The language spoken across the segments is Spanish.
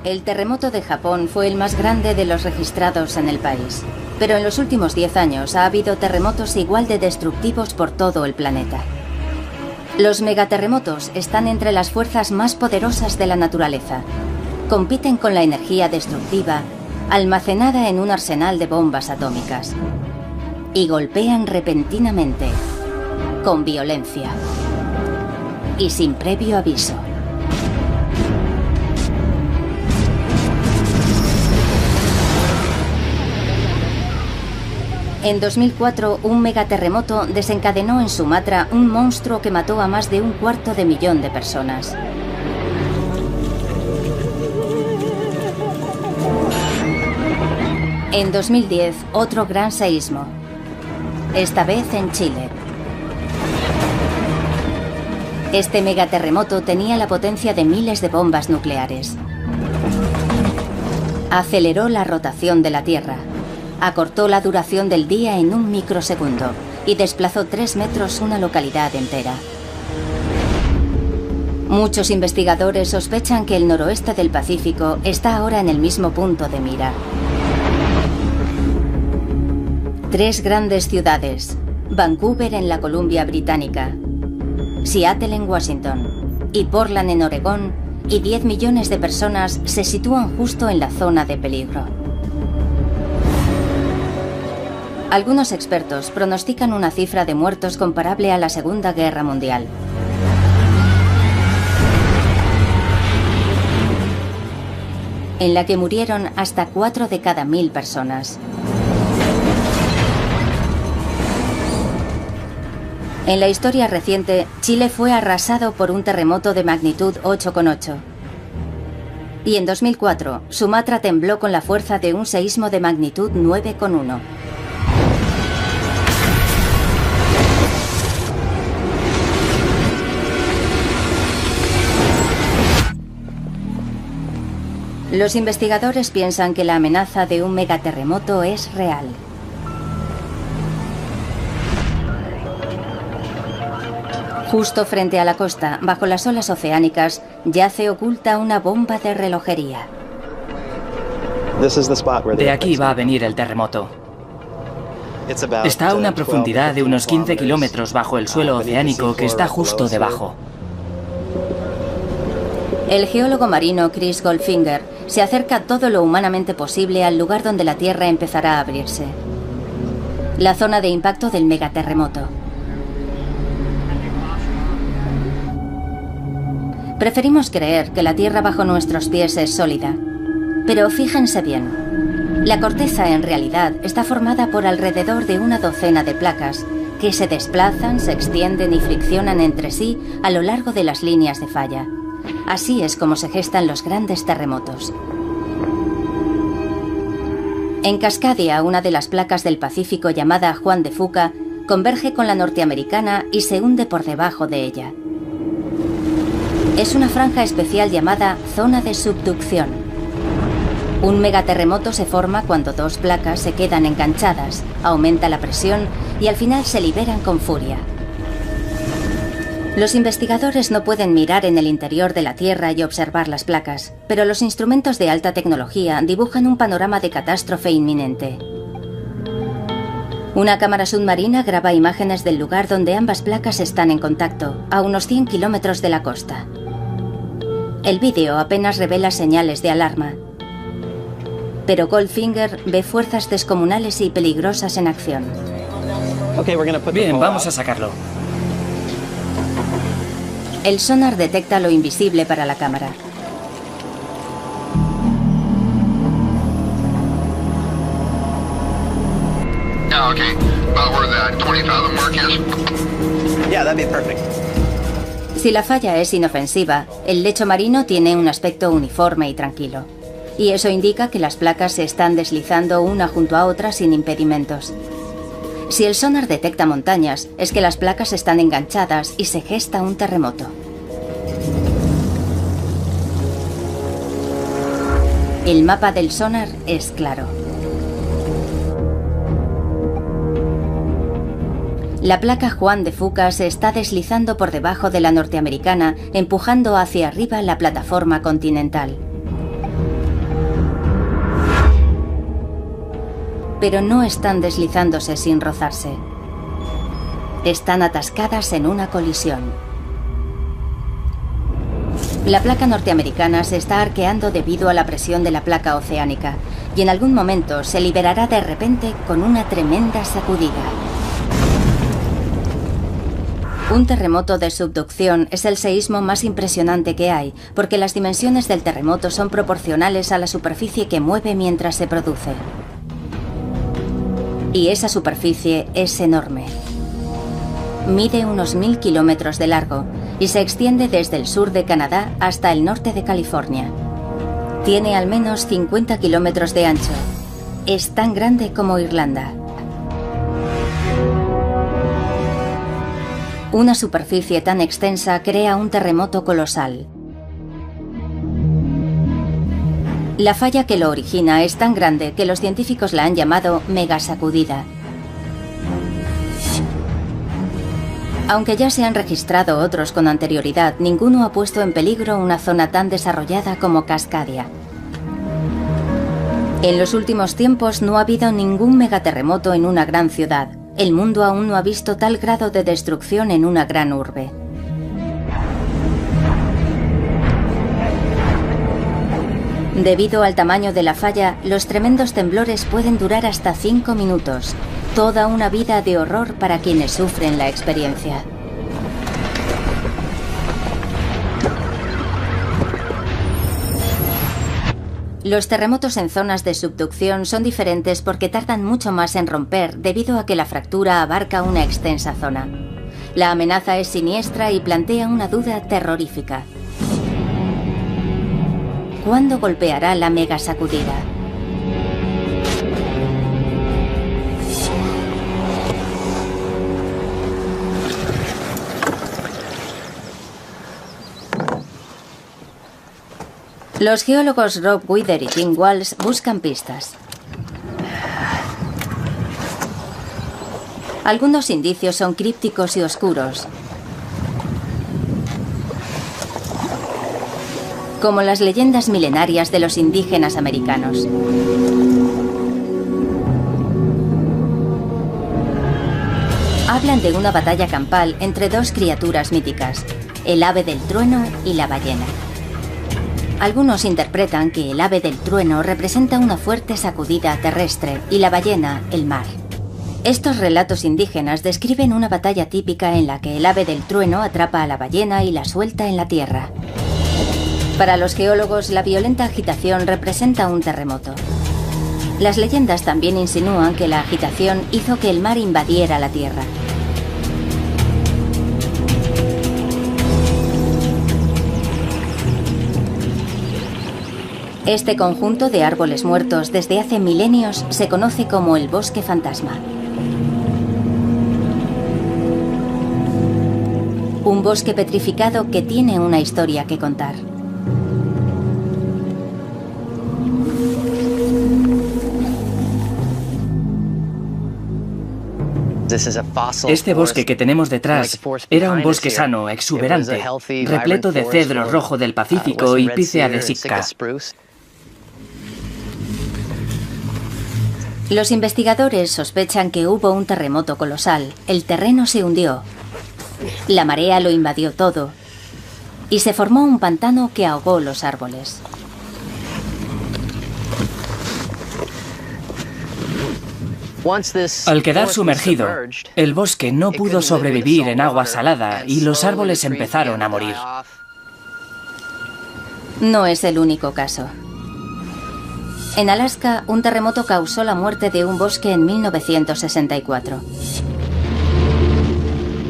El terremoto de Japón fue el más grande de los registrados en el país. Pero en los últimos 10 años ha habido terremotos igual de destructivos por todo el planeta. Los megaterremotos están entre las fuerzas más poderosas de la naturaleza. Compiten con la energía destructiva almacenada en un arsenal de bombas atómicas. Y golpean repentinamente, con violencia y sin previo aviso. En 2004, un megaterremoto desencadenó en Sumatra un monstruo que mató a más de 250.000 de personas. En 2010, otro gran seísmo, esta vez en Chile. Este megaterremoto tenía la potencia de miles de bombas nucleares. Aceleró la rotación de la Tierra, acortó la duración del día en un microsegundo y desplazó 3 metros una localidad entera. Muchos investigadores sospechan que el noroeste del Pacífico está ahora en el mismo punto de mira. 3 grandes ciudades, Vancouver en la Columbia Británica, Seattle en Washington y Portland en Oregón, y 10 millones de personas se sitúan justo en la zona de peligro. Algunos expertos pronostican una cifra de muertos comparable a la Segunda Guerra Mundial. En la que murieron hasta 4 de cada 1000 personas. En la historia reciente, Chile fue arrasado por un terremoto de magnitud 8,8. Y en 2004, Sumatra tembló con la fuerza de un seísmo de magnitud 9,1. Los investigadores piensan que la amenaza de un megaterremoto es real. Justo frente a la costa, bajo las olas oceánicas, yace oculta una bomba de relojería. De aquí va a venir el terremoto. Está a una profundidad de unos 15 kilómetros bajo el suelo oceánico que está justo debajo. El geólogo marino Chris Goldfinger se acerca todo lo humanamente posible al lugar donde la Tierra empezará a abrirse. La zona de impacto del megaterremoto. Preferimos creer que la Tierra bajo nuestros pies es sólida. Pero fíjense bien. La corteza en realidad está formada por alrededor de una docena de placas que se desplazan, se extienden y friccionan entre sí a lo largo de las líneas de falla. Así es como se gestan los grandes terremotos. En Cascadia, una de las placas del Pacífico llamada Juan de Fuca converge con la norteamericana y se hunde por debajo de ella. Es una franja especial llamada zona de subducción. Un megaterremoto se forma cuando 2 placas se quedan enganchadas, aumenta la presión y al final se liberan con furia. Los investigadores no pueden mirar en el interior de la Tierra y observar las placas, pero los instrumentos de alta tecnología dibujan un panorama de catástrofe inminente. Una cámara submarina graba imágenes del lugar donde ambas placas están en contacto, a unos 100 kilómetros de la costa. El vídeo apenas revela señales de alarma. Pero Goldfinger ve fuerzas descomunales y peligrosas en acción. Bien, vamos a sacarlo. El sonar detecta lo invisible para la cámara. Si la falla es inofensiva, el lecho marino tiene un aspecto uniforme y tranquilo. Y eso indica que las placas se están deslizando una junto a otra sin impedimentos. Si el sonar detecta montañas, es que las placas están enganchadas y se gesta un terremoto. El mapa del sonar es claro. La placa Juan de Fuca se está deslizando por debajo de la norteamericana, empujando hacia arriba la plataforma continental. pero no están deslizándose sin rozarse. Están atascadas en una colisión. La placa norteamericana se está arqueando debido a la presión de la placa oceánica y en algún momento se liberará de repente con una tremenda sacudida. Un terremoto de subducción es el seísmo más impresionante que hay, porque las dimensiones del terremoto son proporcionales a la superficie que mueve mientras se produce. Y esa superficie es enorme. Mide unos 1000 kilómetros de largo y se extiende desde el sur de Canadá hasta el norte de California. Tiene al menos 50 kilómetros de ancho. Es tan grande como Irlanda. Una superficie tan extensa crea un terremoto colosal. La falla que lo origina es tan grande que los científicos la han llamado megasacudida. Aunque ya se han registrado otros con anterioridad, ninguno ha puesto en peligro una zona tan desarrollada como Cascadia. En los últimos tiempos no ha habido ningún megaterremoto en una gran ciudad. El mundo aún no ha visto tal grado de destrucción en una gran urbe. Debido al tamaño de la falla, los tremendos temblores pueden durar hasta 5 minutos. Toda una vida de horror para quienes sufren la experiencia. Los terremotos en zonas de subducción son diferentes porque tardan mucho más en romper debido a que la fractura abarca una extensa zona. La amenaza es siniestra y plantea una duda terrorífica. ¿Cuándo golpeará la megasacudida? Los geólogos Rob Wither y Tim Walsh buscan pistas. Algunos indicios son crípticos y oscuros, como las leyendas milenarias de los indígenas americanos. Hablan de una batalla campal entre dos criaturas míticas, el ave del trueno y la ballena. Algunos interpretan que el ave del trueno representa una fuerte sacudida terrestre y la ballena, el mar. Estos relatos indígenas describen una batalla típica en la que el ave del trueno atrapa a la ballena y la suelta en la tierra. Para los geólogos, la violenta agitación representa un terremoto. Las leyendas también insinúan que la agitación hizo que el mar invadiera la tierra. Este conjunto de árboles muertos desde hace milenios se conoce como el bosque fantasma. Un bosque petrificado que tiene una historia que contar. Este bosque que tenemos detrás era un bosque sano, exuberante, repleto de cedro rojo del Pacífico y pícea de Sitka. Los investigadores sospechan que hubo un terremoto colosal. El terreno se hundió. La marea lo invadió todo. Y se formó un pantano que ahogó los árboles. Al quedar sumergido, el bosque no pudo sobrevivir en agua salada y los árboles empezaron a morir. No es el único caso. En Alaska, un terremoto causó la muerte de un bosque en 1964.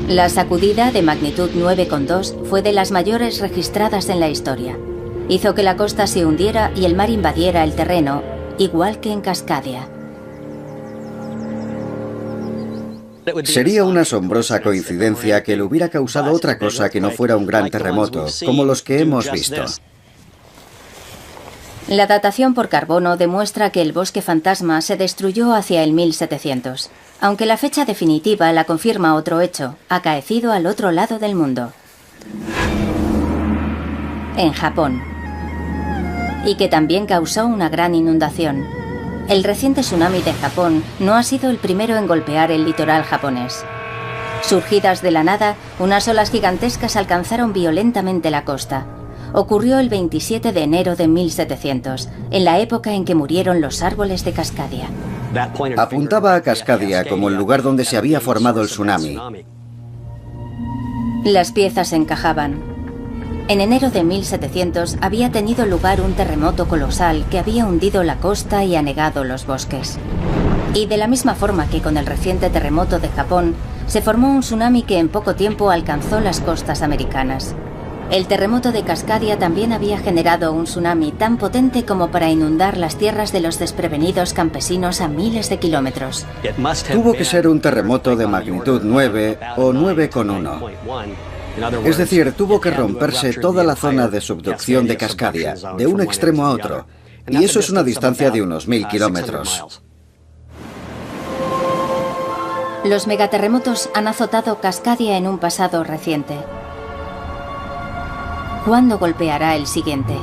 La sacudida de magnitud 9,2 fue de las mayores registradas en la historia. Hizo que la costa se hundiera y el mar invadiera el terreno, igual que en Cascadia. Sería una asombrosa coincidencia que le hubiera causado otra cosa que no fuera un gran terremoto, como los que hemos visto. La datación por carbono demuestra que el bosque fantasma se destruyó hacia el 1700, aunque la fecha definitiva la confirma otro hecho, acaecido al otro lado del mundo. En Japón. Y que también causó una gran inundación. El reciente tsunami de Japón no ha sido el primero en golpear el litoral japonés. Surgidas de la nada, unas olas gigantescas alcanzaron violentamente la costa. Ocurrió el 27 de enero de 1700, en la época en que murieron los árboles de Cascadia. Apuntaba a Cascadia como el lugar donde se había formado el tsunami. Las piezas encajaban. En enero de 1700 había tenido lugar un terremoto colosal que había hundido la costa y anegado los bosques. Y de la misma forma que con el reciente terremoto de Japón, se formó un tsunami que en poco tiempo alcanzó las costas americanas. El terremoto de Cascadia también había generado un tsunami tan potente como para inundar las tierras de los desprevenidos campesinos a miles de kilómetros. Tuvo que ser un terremoto de magnitud 9 o 9,1. Es decir, tuvo que romperse toda la zona de subducción de Cascadia, de un extremo a otro, y eso es una distancia de unos 1000 kilómetros. Los megaterremotos han azotado Cascadia en un pasado reciente. ¿Cuándo golpeará el siguiente?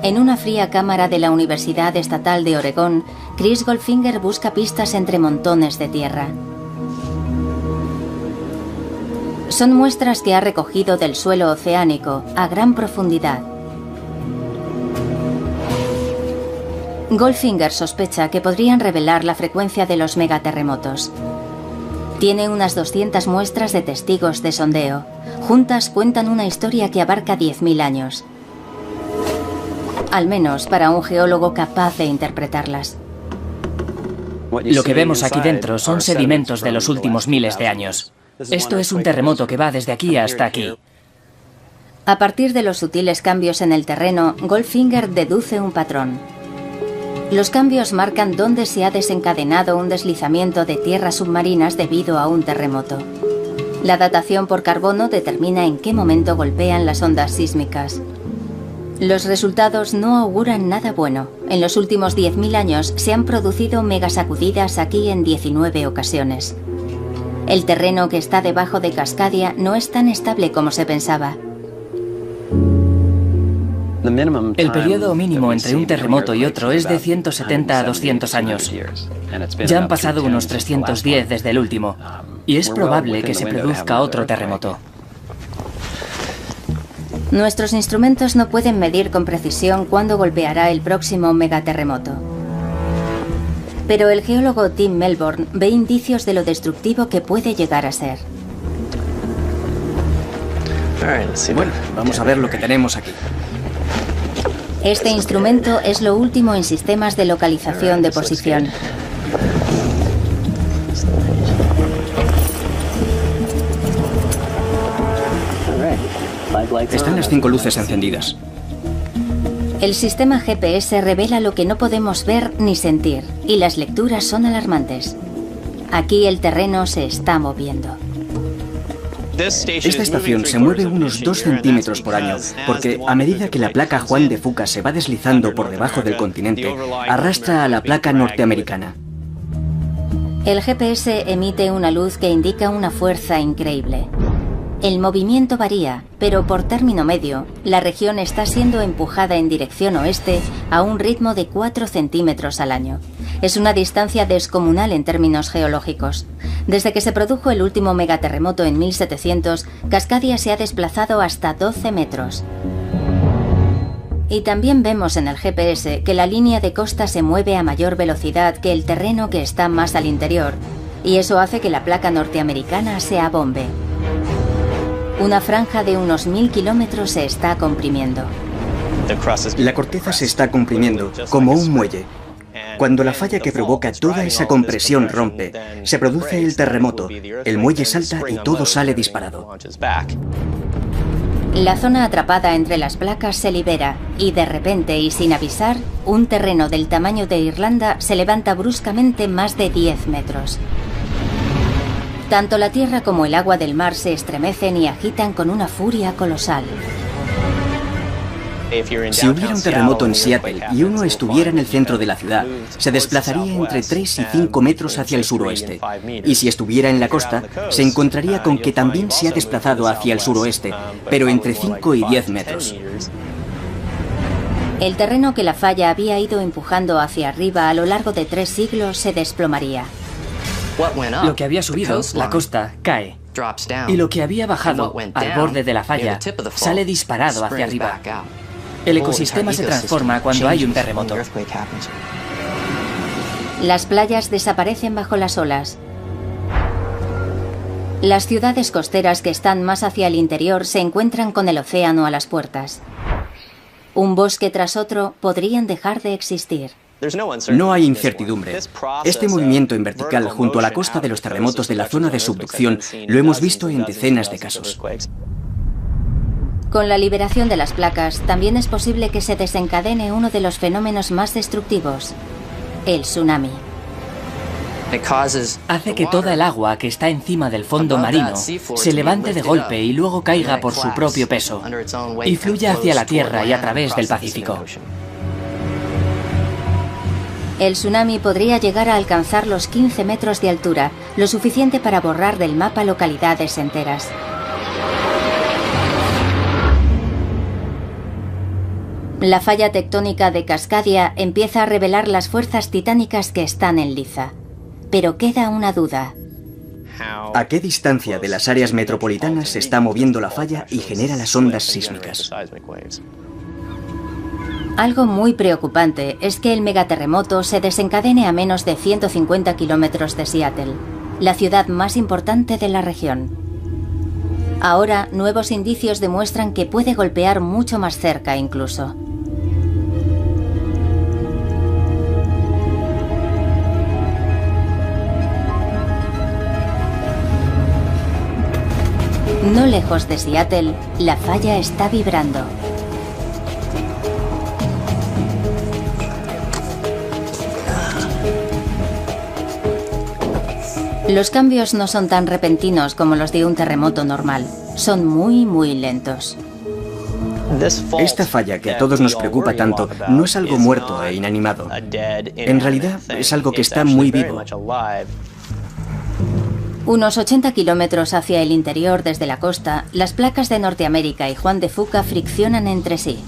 En una fría cámara de la Universidad Estatal de Oregón, Chris Goldfinger busca pistas entre montones de tierra. Son muestras que ha recogido del suelo oceánico a gran profundidad. Goldfinger sospecha que podrían revelar la frecuencia de los megaterremotos. Tiene unas 200 muestras de testigos de sondeo. Juntas cuentan una historia que abarca 10.000 años. Al menos para un geólogo capaz de interpretarlas. Lo que vemos aquí dentro son sedimentos de los últimos miles de años. Esto es un terremoto que va desde aquí hasta aquí. A partir de los sutiles cambios en el terreno, Goldfinger deduce un patrón. Los cambios marcan dónde se ha desencadenado un deslizamiento de tierras submarinas debido a un terremoto. La datación por carbono determina en qué momento golpean las ondas sísmicas. Los resultados no auguran nada bueno. En los últimos 10.000 años se han producido megasacudidas aquí en 19 ocasiones. El terreno que está debajo de Cascadia no es tan estable como se pensaba. El periodo mínimo entre un terremoto y otro es de 170 a 200 años. Ya han pasado unos 310 desde el último, y es probable que se produzca otro terremoto. Nuestros instrumentos no pueden medir con precisión cuándo golpeará el próximo megaterremoto. Pero el geólogo Tim Melbourne ve indicios de lo destructivo que puede llegar a ser. Bueno, vamos a ver lo que tenemos aquí. Este instrumento es lo último en sistemas de localización de posición. Están las 5 luces encendidas. El sistema GPS revela lo que no podemos ver ni sentir, y las lecturas son alarmantes. Aquí el terreno se está moviendo. Esta estación se mueve unos 2 centímetros por año, porque a medida que la placa Juan de Fuca se va deslizando por debajo del continente, arrastra a la placa norteamericana. El GPS emite una luz que indica una fuerza increíble. El movimiento varía, pero por término medio, la región está siendo empujada en dirección oeste a un ritmo de 4 centímetros al año. Es una distancia descomunal en términos geológicos. Desde que se produjo el último megaterremoto en 1700, Cascadia se ha desplazado hasta 12 metros. Y también vemos en el GPS que la línea de costa se mueve a mayor velocidad que el terreno que está más al interior, y eso hace que la placa norteamericana se abombe. Una franja de unos 1000 kilómetros se está comprimiendo. La corteza se está comprimiendo, como un muelle. Cuando la falla que provoca toda esa compresión rompe, se produce el terremoto, el muelle salta y todo sale disparado. La zona atrapada entre las placas se libera y de repente y sin avisar, un terreno del tamaño de Irlanda se levanta bruscamente más de 10 metros. Tanto la tierra como el agua del mar se estremecen y agitan con una furia colosal. Si hubiera un terremoto en Seattle y uno estuviera en el centro de la ciudad, se desplazaría entre 3 y 5 metros hacia el suroeste. Y si estuviera en la costa, se encontraría con que también se ha desplazado hacia el suroeste, pero entre 5 y 10 metros. El terreno que la falla había ido empujando hacia arriba a lo largo de 3 siglos se desplomaría. Lo que había subido, la costa, cae. Y lo que había bajado, al borde de la falla, sale disparado hacia arriba. El ecosistema se transforma cuando hay un terremoto. Las playas desaparecen bajo las olas. Las ciudades costeras que están más hacia el interior se encuentran con el océano a las puertas. Un bosque tras otro podrían dejar de existir. No hay incertidumbre. Este movimiento en vertical junto a la costa de los terremotos de la zona de subducción lo hemos visto en decenas de casos. Con la liberación de las placas, también es posible que se desencadene uno de los fenómenos más destructivos, el tsunami. Hace que toda el agua que está encima del fondo marino se levante de golpe y luego caiga por su propio peso y fluya hacia la tierra y a través del Pacífico. El tsunami podría llegar a alcanzar los 15 metros de altura, lo suficiente para borrar del mapa localidades enteras. La falla tectónica de Cascadia empieza a revelar las fuerzas titánicas que están en liza. Pero queda una duda. ¿A qué distancia de las áreas metropolitanas se está moviendo la falla y genera las ondas sísmicas? Algo muy preocupante es que el megaterremoto se desencadene a menos de 150 kilómetros de Seattle, la ciudad más importante de la región. Ahora, nuevos indicios demuestran que puede golpear mucho más cerca incluso. No lejos de Seattle, la falla está vibrando. Los cambios no son tan repentinos como los de un terremoto normal. Son muy lentos. Esta falla que a todos nos preocupa tanto no es algo muerto e inanimado. En realidad es algo que está muy vivo. Unos 80 kilómetros hacia el interior desde la costa, las placas de Norteamérica y Juan de Fuca friccionan entre sí.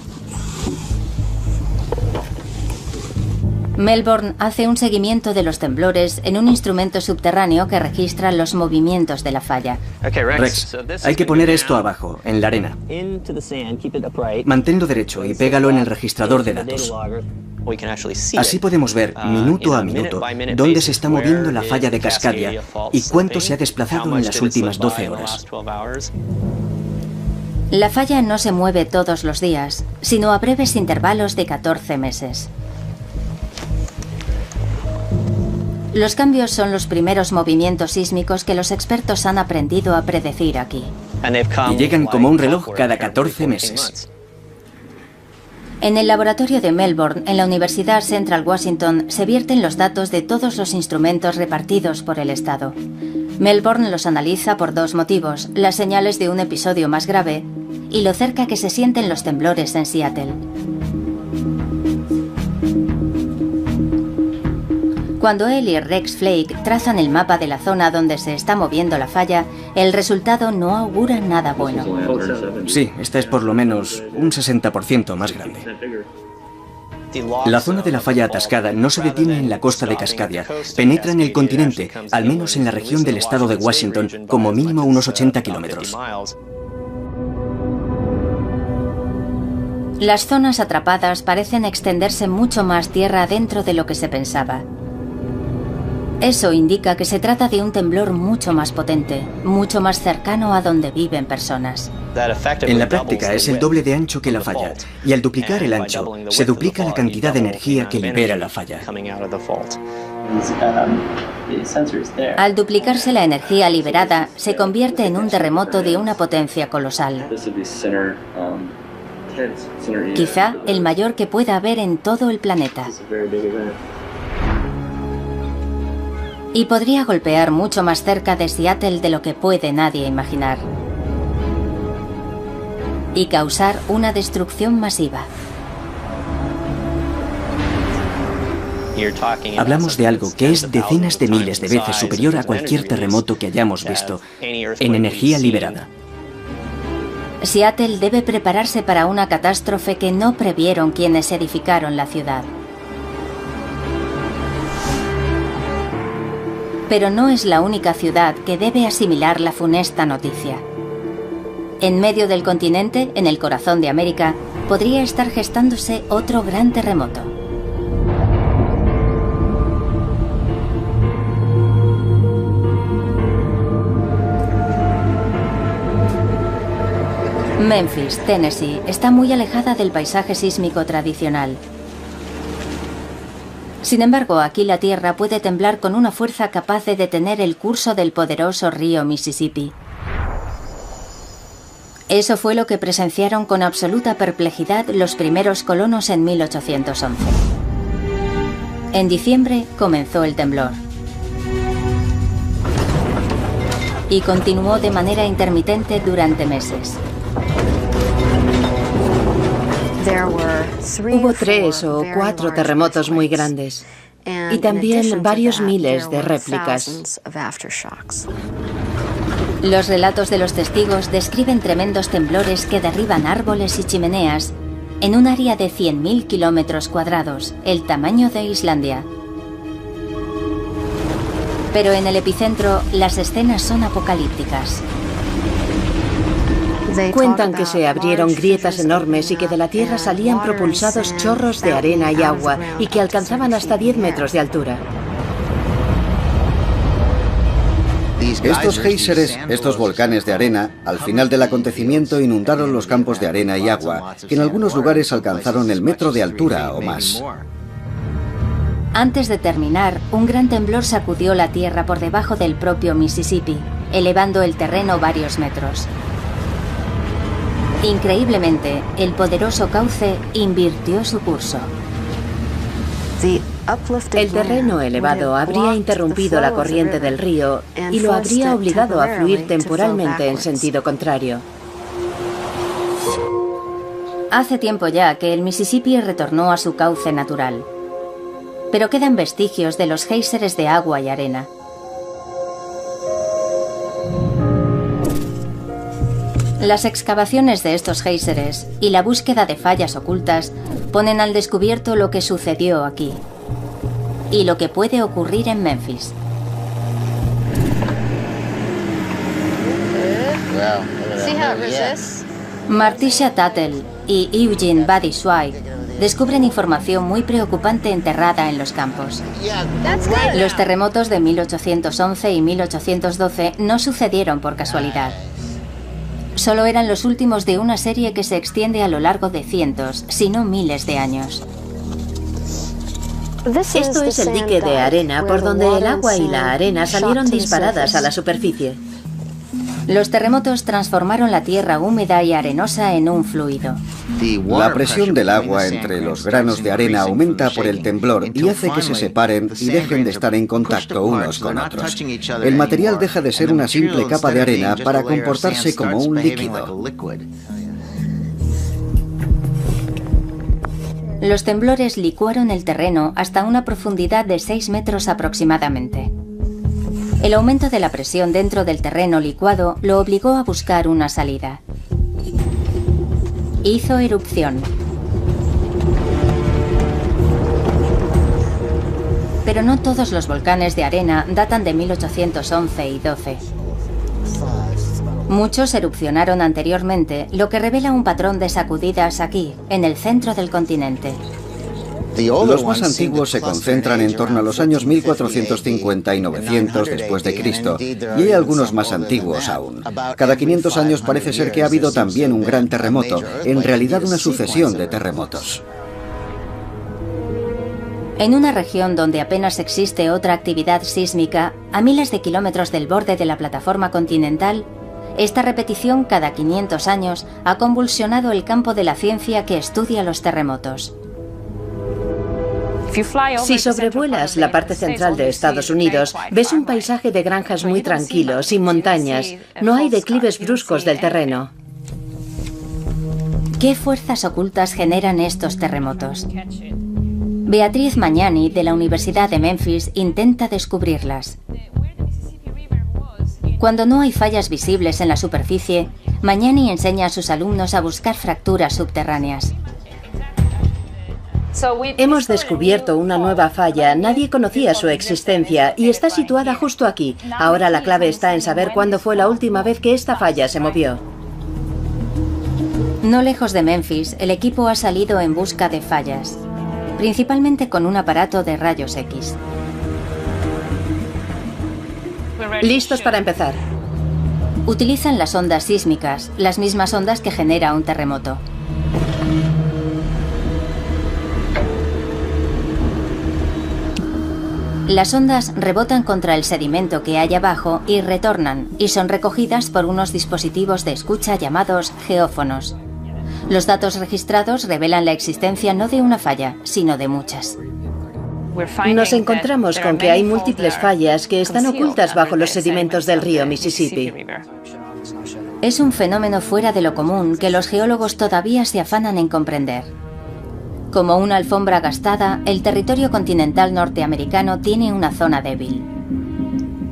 Melbourne hace un seguimiento de los temblores en un instrumento subterráneo que registra los movimientos de la falla. Rex, hay que poner esto abajo, en la arena. Manténlo derecho y pégalo en el registrador de datos. Así podemos ver, minuto a minuto, dónde se está moviendo la falla de Cascadia y cuánto se ha desplazado en las últimas 12 horas. La falla no se mueve todos los días, sino a breves intervalos de 14 meses. Los cambios son los primeros movimientos sísmicos que los expertos han aprendido a predecir aquí. Y llegan como un reloj cada 14 meses. En el laboratorio de Melbourne, en la Universidad Central Washington, se vierten los datos de todos los instrumentos repartidos por el estado. Melbourne los analiza por 2 motivos: las señales de un episodio más grave y lo cerca que se sienten los temblores en Seattle. Cuando él y Rex Flake trazan el mapa de la zona donde se está moviendo la falla, el resultado no augura nada bueno. Sí, esta es por lo menos un 60% más grande. La zona de la falla atascada no se detiene en la costa de Cascadia, penetra en el continente, al menos en la región del estado de Washington, como mínimo unos 80 kilómetros. Las zonas atrapadas parecen extenderse mucho más tierra adentro de lo que se pensaba. Eso indica que se trata de un temblor mucho más potente, mucho más cercano a donde viven personas. En la práctica es el doble de ancho que la falla, y al duplicar el ancho, se duplica la cantidad de energía que libera la falla. Al duplicarse la energía liberada, se convierte en un terremoto de una potencia colosal. Quizá el mayor que pueda haber en todo el planeta. Y podría golpear mucho más cerca de Seattle de lo que puede nadie imaginar. y causar una destrucción masiva. Hablamos de algo que es decenas de miles de veces superior a cualquier terremoto que hayamos visto en energía liberada. Seattle debe prepararse para una catástrofe que no previeron quienes edificaron la ciudad. Pero no es la única ciudad que debe asimilar la funesta noticia. En medio del continente, en el corazón de América, podría estar gestándose otro gran terremoto. Memphis, Tennessee, está muy alejada del paisaje sísmico tradicional. Sin embargo, aquí la tierra puede temblar con una fuerza capaz de detener el curso del poderoso río Mississippi. Eso fue lo que presenciaron con absoluta perplejidad los primeros colonos en 1811. En diciembre comenzó el temblor. Y continuó de manera intermitente durante meses. Hubo 3 o 4 terremotos muy grandes y también varios miles de réplicas. Los relatos de los testigos describen tremendos temblores que derriban árboles y chimeneas en un área de 100.000 kilómetros cuadrados, el tamaño de Islandia. Pero en el epicentro, las escenas son apocalípticas. Cuentan que se abrieron grietas enormes y que de la tierra salían propulsados chorros de arena y agua y que alcanzaban hasta 10 metros de altura. Estos géiseres, estos volcanes de arena, al final del acontecimiento inundaron los campos de arena y agua, que en algunos lugares alcanzaron el metro de altura o más. Antes de terminar, un gran temblor sacudió la tierra por debajo del propio Mississippi, elevando el terreno varios metros. Increíblemente, el poderoso cauce invirtió su curso. El terreno elevado habría interrumpido la corriente del río y lo habría obligado a fluir temporalmente en sentido contrario. Hace tiempo ya que el Mississippi retornó a su cauce natural. Pero quedan vestigios de los géiseres de agua y arena. Las excavaciones de estos géiseres y la búsqueda de fallas ocultas ponen al descubierto lo que sucedió aquí y lo que puede ocurrir en Memphis. Martisha Tuttle y Eugene Buddy Zweig descubren información muy preocupante enterrada en los campos. Los terremotos de 1811 y 1812 no sucedieron por casualidad. Solo eran los últimos de una serie que se extiende a lo largo de cientos, si no miles de años. Esto es el dique de arena por donde el agua y la arena salieron disparadas a la superficie. Los terremotos transformaron la tierra húmeda y arenosa en un fluido. La presión del agua entre los granos de arena aumenta por el temblor y hace que se separen y dejen de estar en contacto unos con otros. El material deja de ser una simple capa de arena para comportarse como un líquido. Los temblores licuaron el terreno hasta una profundidad de 6 metros aproximadamente. El aumento de la presión dentro del terreno licuado lo obligó a buscar una salida. Hizo erupción. Pero no todos los volcanes de arena datan de 1811 y 12. Muchos erupcionaron anteriormente, lo que revela un patrón de sacudidas aquí, en el centro del continente. Los más antiguos se concentran en torno a los años 1450 y 900 después de Cristo, y hay algunos más antiguos aún. Cada 500 años parece ser que ha habido también un gran terremoto, en realidad una sucesión de terremotos. En una región donde apenas existe otra actividad sísmica, a miles de kilómetros del borde de la plataforma continental, esta repetición cada 500 años ha convulsionado el campo de la ciencia que estudia los terremotos. Si sobrevuelas la parte central de Estados Unidos, ves un paisaje de granjas muy tranquilo, sin montañas. No hay declives bruscos del terreno. ¿Qué fuerzas ocultas generan estos terremotos? Beatriz Magnani, de la Universidad de Memphis, intenta descubrirlas. Cuando no hay fallas visibles en la superficie, Magnani enseña a sus alumnos a buscar fracturas subterráneas. Hemos descubierto una nueva falla, nadie conocía su existencia y está situada justo aquí. Ahora la clave está en saber cuándo fue la última vez que esta falla se movió. No lejos de Memphis, el equipo ha salido en busca de fallas, principalmente con un aparato de rayos X. Listos para empezar. Utilizan las ondas sísmicas, las mismas ondas que genera un terremoto. Las ondas rebotan contra el sedimento que hay abajo y retornan, y son recogidas por unos dispositivos de escucha llamados geófonos. Los datos registrados revelan la existencia no de una falla, sino de muchas. Nos encontramos con que hay múltiples fallas que están ocultas bajo los sedimentos del río Mississippi. Es un fenómeno fuera de lo común que los geólogos todavía se afanan en comprender. Como una alfombra gastada, el territorio continental norteamericano tiene una zona débil.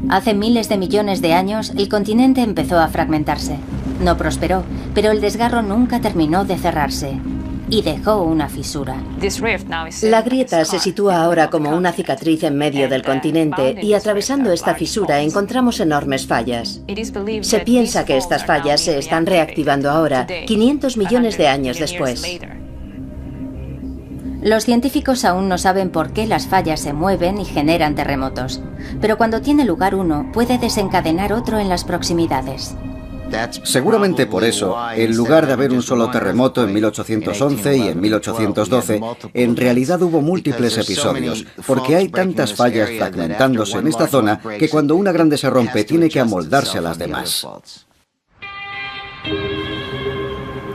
Hace miles de millones de años, el continente empezó a fragmentarse. No prosperó, pero el desgarro nunca terminó de cerrarse y dejó una fisura. La grieta se sitúa ahora como una cicatriz en medio del continente y atravesando esta fisura encontramos enormes fallas. Se piensa que estas fallas se están reactivando ahora, 500 millones de años después. Los científicos aún no saben por qué las fallas se mueven y generan terremotos, pero cuando tiene lugar uno, puede desencadenar otro en las proximidades. Seguramente por eso, en lugar de haber un solo terremoto en 1811 y en 1812, en realidad hubo múltiples episodios, porque hay tantas fallas fragmentándose en esta zona que cuando una grande se rompe tiene que amoldarse a las demás.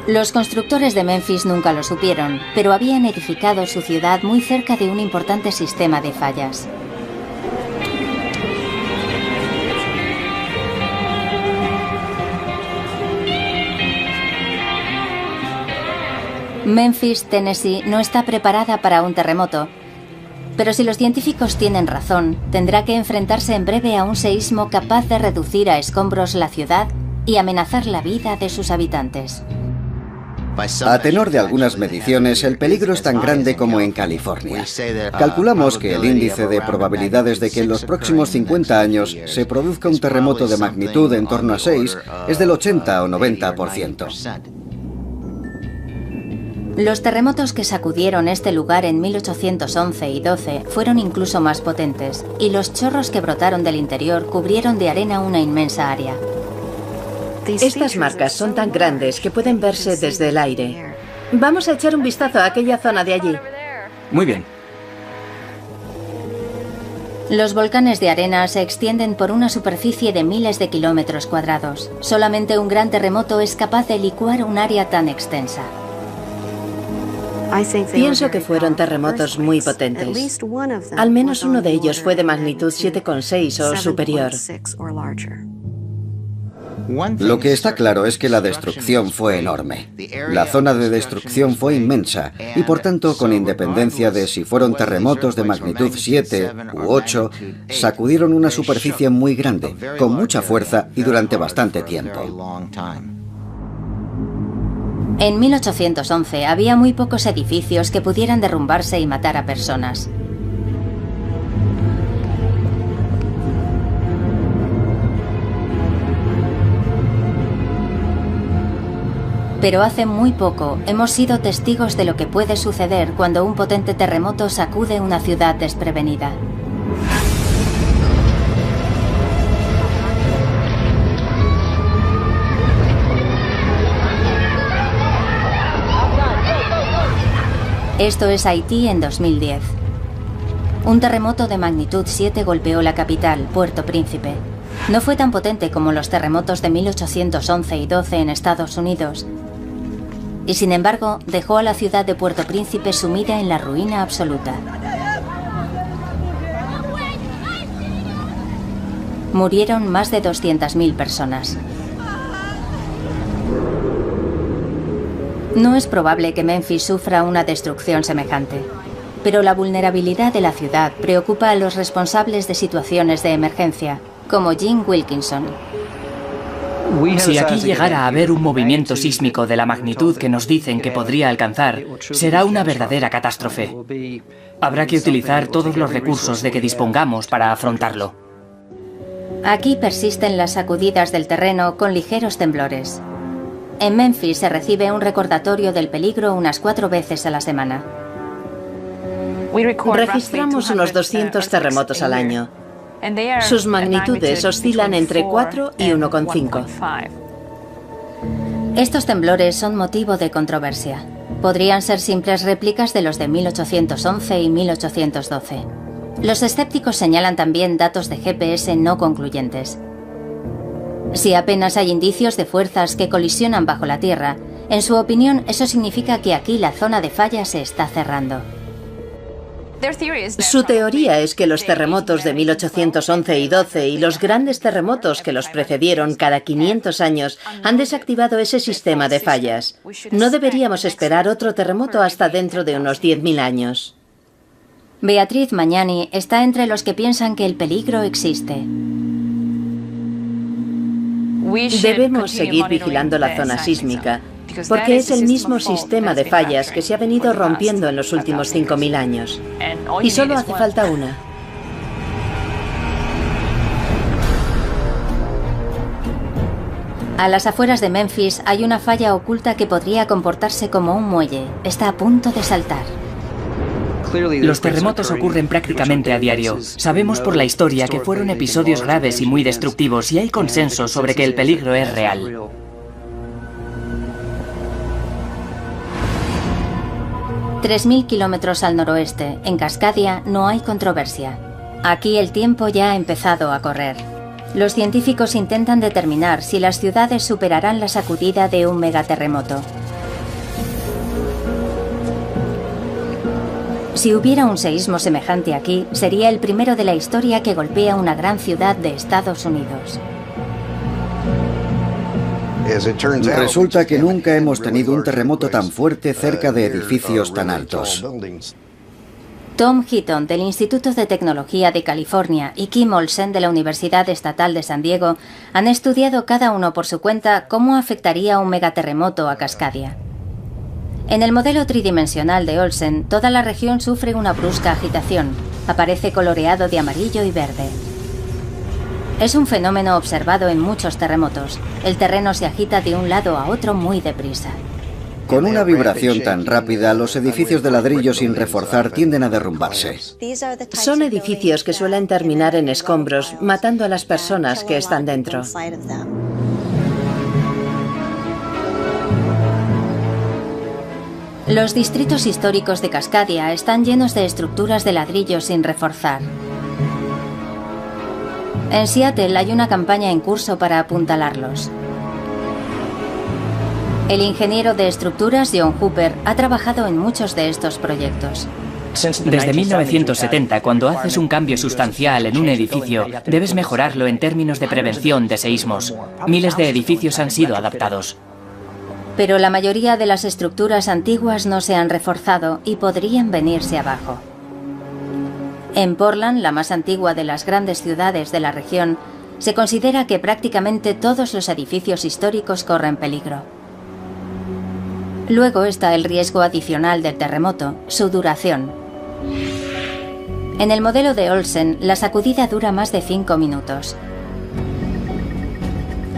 Los constructores de Memphis nunca lo supieron, pero habían edificado su ciudad muy cerca de un importante sistema de fallas. Memphis, Tennessee, no está preparada para un terremoto, pero si los científicos tienen razón, tendrá que enfrentarse en breve a un seísmo capaz de reducir a escombros la ciudad y amenazar la vida de sus habitantes. A tenor de algunas mediciones, el peligro es tan grande como en California. Calculamos que el índice de probabilidades de que en los próximos 50 años se produzca un terremoto de magnitud en torno a 6 es del 80 o 90%. Los terremotos que sacudieron este lugar en 1811 y 12 fueron incluso más potentes, y los chorros que brotaron del interior cubrieron de arena una inmensa área. Estas marcas son tan grandes que pueden verse desde el aire. Vamos a echar un vistazo a aquella zona de allí. Muy bien. Los volcanes de arena se extienden por una superficie de miles de kilómetros cuadrados. Solamente un gran terremoto es capaz de licuar un área tan extensa. Pienso que fueron terremotos muy potentes. Al menos uno de ellos fue de magnitud 7,6 o superior. Lo que está claro es que la destrucción fue enorme. La zona de destrucción fue inmensa y por tanto, con independencia de si fueron terremotos de magnitud 7 u 8, sacudieron una superficie muy grande, con mucha fuerza y durante bastante tiempo. En 1811 había muy pocos edificios que pudieran derrumbarse y matar a personas. Pero hace muy poco hemos sido testigos de lo que puede suceder cuando un potente terremoto sacude una ciudad desprevenida. Esto es Haití en 2010. Un terremoto de magnitud 7 golpeó la capital, Puerto Príncipe. No fue tan potente como los terremotos de 1811 y 12 en Estados Unidos. Y sin embargo, dejó a la ciudad de Puerto Príncipe sumida en la ruina absoluta. Murieron más de 200.000 personas. No es probable que Memphis sufra una destrucción semejante, pero la vulnerabilidad de la ciudad preocupa a los responsables de situaciones de emergencia, como Jim Wilkinson. Si aquí llegara a haber un movimiento sísmico de la magnitud que nos dicen que podría alcanzar, será una verdadera catástrofe. Habrá que utilizar todos los recursos de que dispongamos para afrontarlo. Aquí persisten las sacudidas del terreno con ligeros temblores. En Memphis se recibe un recordatorio del peligro unas 4 veces a la semana. Registramos unos 200 terremotos al año. Sus magnitudes oscilan entre 4 y 1,5. Estos temblores son motivo de controversia. Podrían ser simples réplicas de los de 1811 y 1812. Los escépticos señalan también datos de GPS no concluyentes. Si apenas hay indicios de fuerzas que colisionan bajo la Tierra, en su opinión eso significa que aquí la zona de falla se está cerrando. Su teoría es que los terremotos de 1811 y 12 y los grandes terremotos que los precedieron cada 500 años han desactivado ese sistema de fallas. No deberíamos esperar otro terremoto hasta dentro de unos 10.000 años. Beatriz Magnani está entre los que piensan que el peligro existe. Debemos seguir vigilando la zona sísmica, porque es el mismo sistema de fallas que se ha venido rompiendo en los últimos 5.000 años. Y solo hace falta una. A las afueras de Memphis hay una falla oculta que podría comportarse como un muelle. Está a punto de saltar. Los terremotos ocurren prácticamente a diario. Sabemos por la historia que fueron episodios graves y muy destructivos y hay consenso sobre que el peligro es real. $3.000 kilómetros al noroeste, en Cascadia, no hay controversia. Aquí el tiempo ya ha empezado a correr. Los científicos intentan determinar si las ciudades superarán la sacudida de un megaterremoto. Si hubiera un seísmo semejante aquí, sería el primero de la historia que golpea una gran ciudad de Estados Unidos. Resulta que nunca hemos tenido un terremoto tan fuerte cerca de edificios tan altos. Tom Heaton, del Instituto de Tecnología de California, y Kim Olsen, de la Universidad Estatal de San Diego, han estudiado cada uno por su cuenta cómo afectaría un megaterremoto a Cascadia. En el modelo tridimensional de Olsen, toda la región sufre una brusca agitación. Aparece coloreado de amarillo y verde. Es un fenómeno observado en muchos terremotos. El terreno se agita de un lado a otro muy deprisa. Con una vibración tan rápida, los edificios de ladrillo sin reforzar tienden a derrumbarse. Son edificios que suelen terminar en escombros, matando a las personas que están dentro. Los distritos históricos de Cascadia están llenos de estructuras de ladrillo sin reforzar. En Seattle hay una campaña en curso para apuntalarlos. El ingeniero de estructuras John Hooper ha trabajado en muchos de estos proyectos. Desde 1970, cuando haces un cambio sustancial en un edificio, debes mejorarlo en términos de prevención de seísmos. Miles de edificios han sido adaptados. Pero la mayoría de las estructuras antiguas no se han reforzado y podrían venirse abajo. En Portland, la más antigua de las grandes ciudades de la región, se considera que prácticamente todos los edificios históricos corren peligro. Luego está el riesgo adicional del terremoto, su duración. En el modelo de Olsen, la sacudida dura más de 5 minutos.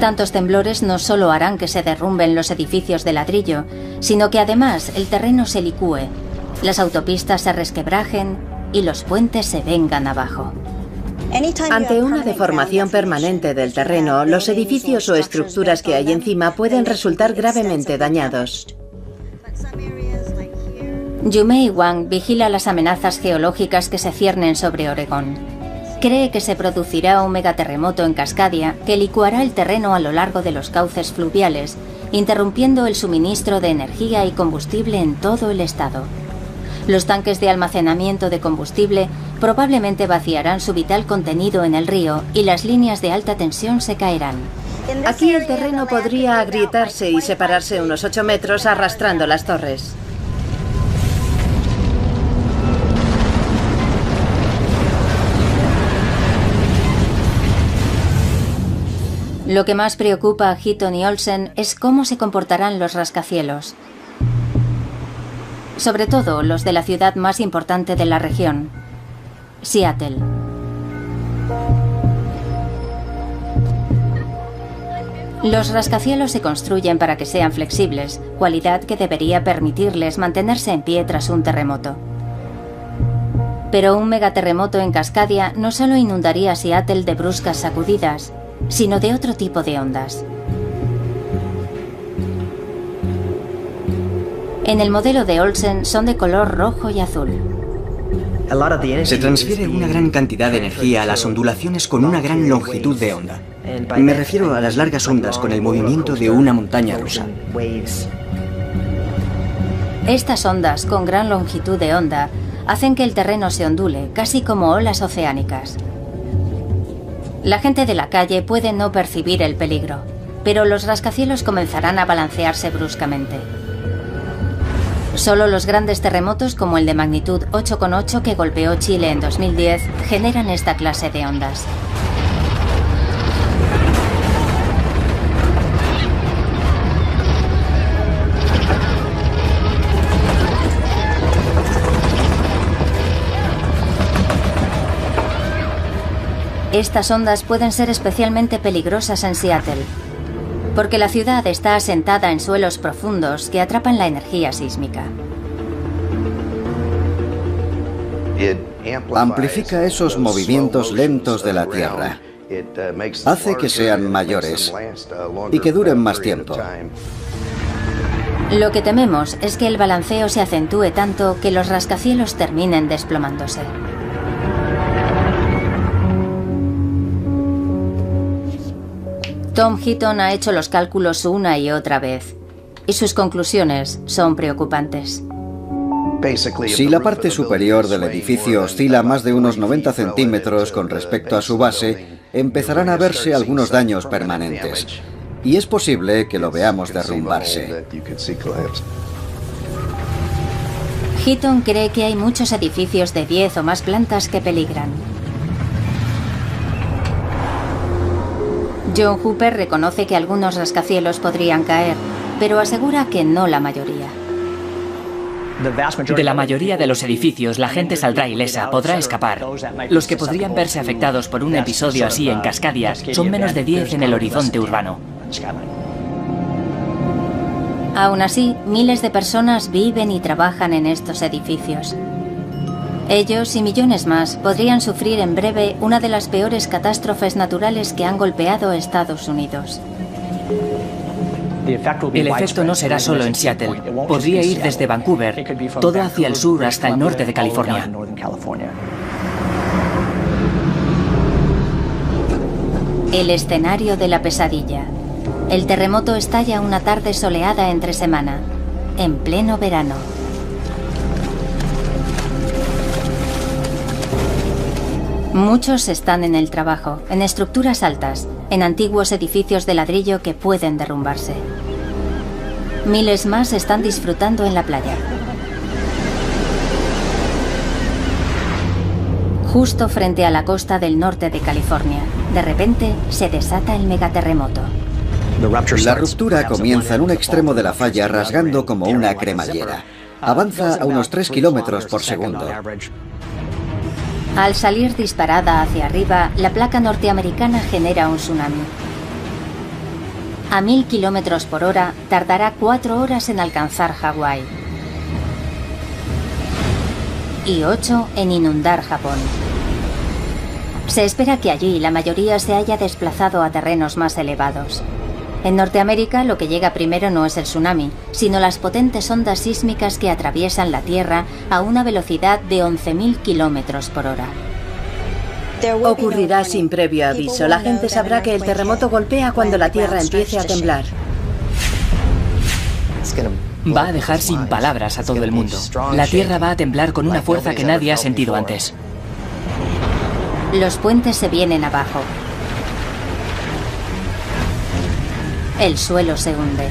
Tantos temblores no solo harán que se derrumben los edificios de ladrillo, sino que además el terreno se licúe, las autopistas se resquebrajen y los puentes se vengan abajo. Ante una deformación permanente del terreno, los edificios o estructuras que hay encima pueden resultar gravemente dañados. Yumei Wang vigila las amenazas geológicas que se ciernen sobre Oregón. Cree que se producirá un megaterremoto en Cascadia que licuará el terreno a lo largo de los cauces fluviales, interrumpiendo el suministro de energía y combustible en todo el estado. Los tanques de almacenamiento de combustible probablemente vaciarán su vital contenido en el río y las líneas de alta tensión se caerán. Aquí el terreno podría agrietarse y separarse unos 8 metros arrastrando las torres. Lo que más preocupa a Heaton y Olsen es cómo se comportarán los rascacielos. Sobre todo los de la ciudad más importante de la región, Seattle. Los rascacielos se construyen para que sean flexibles, cualidad que debería permitirles mantenerse en pie tras un terremoto. Pero un megaterremoto en Cascadia no solo inundaría Seattle de bruscas sacudidas, sino de otro tipo de ondas. En el modelo de Olsen son de color rojo y azul. Se transfiere una gran cantidad de energía a las ondulaciones con una gran longitud de onda. Me refiero a las largas ondas con el movimiento de una montaña rusa. Estas ondas con gran longitud de onda hacen que el terreno se ondule, casi como olas oceánicas. La gente de la calle puede no percibir el peligro, pero los rascacielos comenzarán a balancearse bruscamente. Solo los grandes terremotos como el de magnitud 8,8 que golpeó Chile en 2010 generan esta clase de ondas. Estas ondas pueden ser especialmente peligrosas en Seattle, porque la ciudad está asentada en suelos profundos que atrapan la energía sísmica. Amplifica esos movimientos lentos de la Tierra. Hace que sean mayores y que duren más tiempo. Lo que tememos es que el balanceo se acentúe tanto que los rascacielos terminen desplomándose. Tom Heaton ha hecho los cálculos una y otra vez, y sus conclusiones son preocupantes. Si la parte superior del edificio oscila más de unos 90 centímetros con respecto a su base, empezarán a verse algunos daños permanentes, y es posible que lo veamos derrumbarse. Heaton cree que hay muchos edificios de 10 o más plantas que peligran. John Hooper reconoce que algunos rascacielos podrían caer, pero asegura que no la mayoría. De la mayoría de los edificios, la gente saldrá ilesa, podrá escapar. Los que podrían verse afectados por un episodio así en Cascadia son menos de 10 en el horizonte urbano. Aún así, miles de personas viven y trabajan en estos edificios. Ellos y millones más podrían sufrir en breve una de las peores catástrofes naturales que han golpeado a Estados Unidos. El efecto no será solo en Seattle. Podría ir desde Vancouver, todo hacia el sur hasta el norte de California. El escenario de la pesadilla. El terremoto estalla una tarde soleada entre semana, en pleno verano. Muchos están en el trabajo, en estructuras altas, en antiguos edificios de ladrillo que pueden derrumbarse. Miles más están disfrutando en la playa. Justo frente a la costa del norte de California, de repente se desata el megaterremoto. La ruptura comienza en un extremo de la falla rasgando como una cremallera. Avanza a unos 3 kilómetros por segundo. Al salir disparada hacia arriba, la placa norteamericana genera un tsunami. A 1000 kilómetros por hora, tardará 4 horas en alcanzar Hawái. Y 8 en inundar Japón. Se espera que allí la mayoría se haya desplazado a terrenos más elevados. En Norteamérica, lo que llega primero no es el tsunami, sino las potentes ondas sísmicas que atraviesan la Tierra a una velocidad de 11.000 kilómetros por hora. Ocurrirá sin previo aviso. La gente sabrá que el terremoto golpea cuando la Tierra empiece a temblar. Va a dejar sin palabras a todo el mundo. La Tierra va a temblar con una fuerza que nadie ha sentido antes. Los puentes se vienen abajo. El suelo se hunde.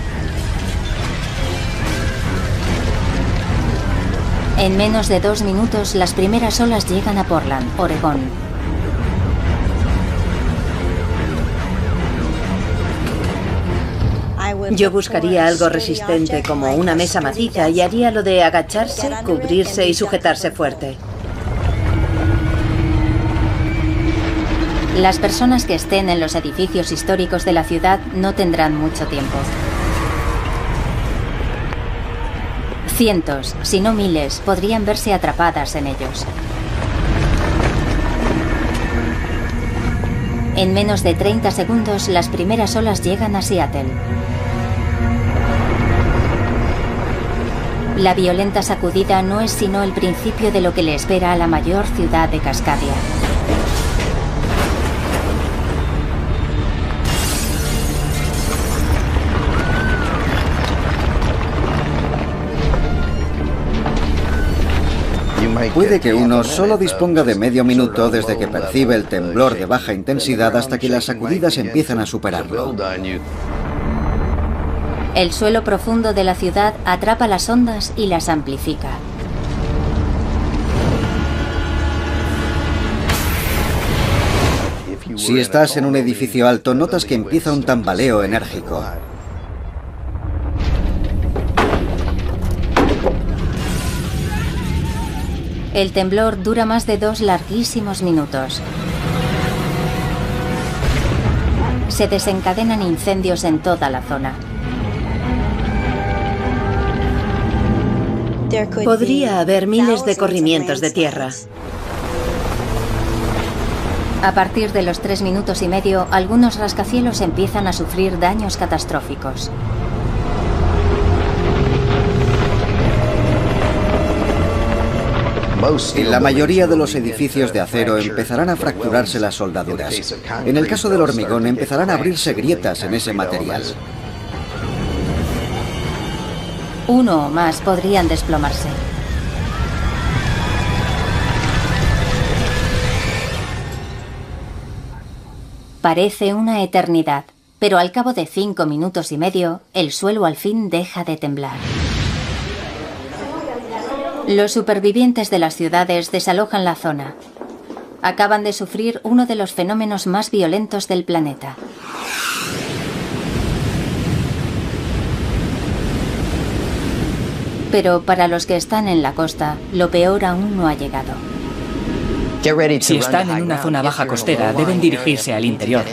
En menos de 2 minutos, las primeras olas llegan a Portland, Oregón. Yo buscaría algo resistente como una mesa maciza y haría lo de agacharse, cubrirse y sujetarse fuerte. Las personas que estén en los edificios históricos de la ciudad no tendrán mucho tiempo. Cientos, si no miles, podrían verse atrapadas en ellos. En menos de 30 segundos, las primeras olas llegan a Seattle. La violenta sacudida no es sino el principio de lo que le espera a la mayor ciudad de Cascadia. Puede que uno solo disponga de medio minuto desde que percibe el temblor de baja intensidad hasta que las sacudidas empiezan a superarlo. El suelo profundo de la ciudad atrapa las ondas y las amplifica. Si estás en un edificio alto, notas que empieza un tambaleo enérgico. El temblor dura más de 2 larguísimos minutos. Se desencadenan incendios en toda la zona. Podría haber miles de corrimientos de tierra. A partir de los 3 minutos y medio, algunos rascacielos empiezan a sufrir daños catastróficos. La mayoría de los edificios de acero empezarán a fracturarse las soldaduras. En el caso del hormigón, empezarán a abrirse grietas en ese material. Uno o más podrían desplomarse. Parece una eternidad, pero al cabo de 5 minutos y medio, el suelo al fin deja de temblar. Los supervivientes de las ciudades desalojan la zona. Acaban de sufrir uno de los fenómenos más violentos del planeta. Pero para los que están en la costa, lo peor aún no ha llegado. Si están en una zona baja costera, deben dirigirse al interior.